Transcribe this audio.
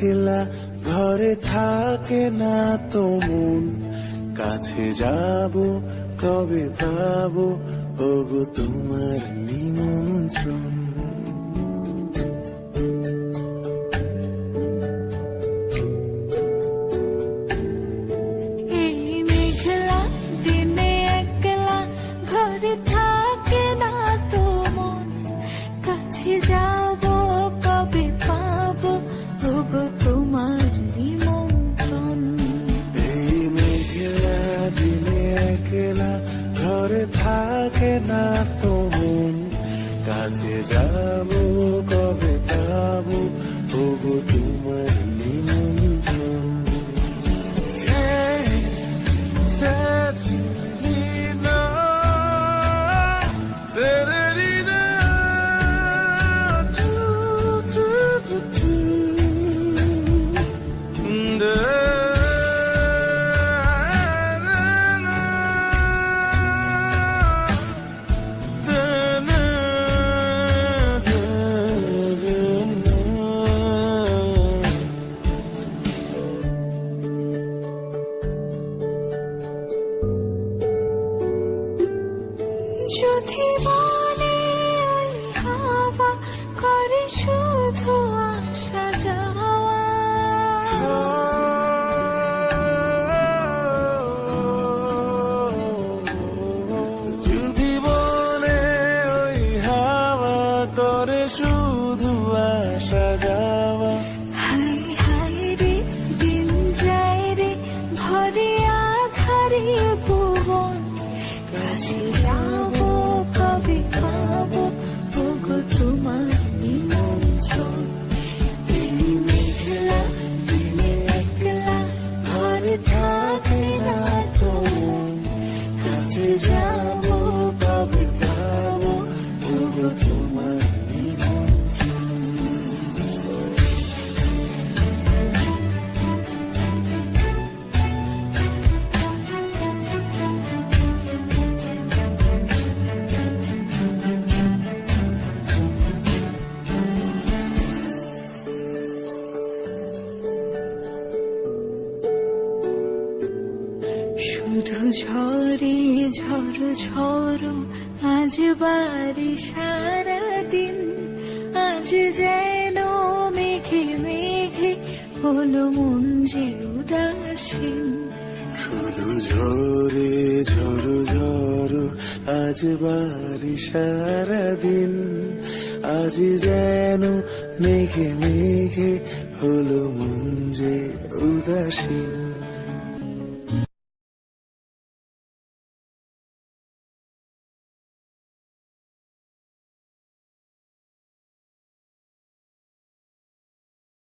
মেঘলা ঘরে থাকে না তো মন, কাছে যাব কবে পাবো ওগো তোমার নিমন্ত্রণ। এই মেঘলা দিনে একলা ঘরে থাকে না তো মন, কাছে যাব কবে পাবো ওগো তোমার নিমন্ত্রণ। এই মেঘলা দিনে একলা ঘরে থাকে না তো মন, কাছে যাব কবে পাবো ওগো তোমার নিমন্ত্রণ। Serena, Serena, do, do, do, do. যদি বলে ওই হাওয়া করে শুধু আসা যাওয়া, যদি বলে ওই হাওয়া করে শুধু আসা যাওয়া, হাই হাই রে দিন যায় রে ভরে আধারে ভুবন, কাছে যাব কবে পাবো ওগো তোমার নিমন্ত্রণ। এই মেঘলা দিনে একলা ঘরে থাকে না তো মন, কাছে যাব কবে পাবো ওগো তোমার নিমন্ত্রণ। শুধু ঝরে ঝড়ো ঝড়ো আজ বাড়ি সারাদিন, আজ যেন মেঘে মেঘে হলো মন যে উদাসীন। শুধু ঝরে ঝড়ো ঝড়ো আজ বাড়ি সারাদিন, আজ যেন মেঘে মেঘে হলো মন যে উদাসীন।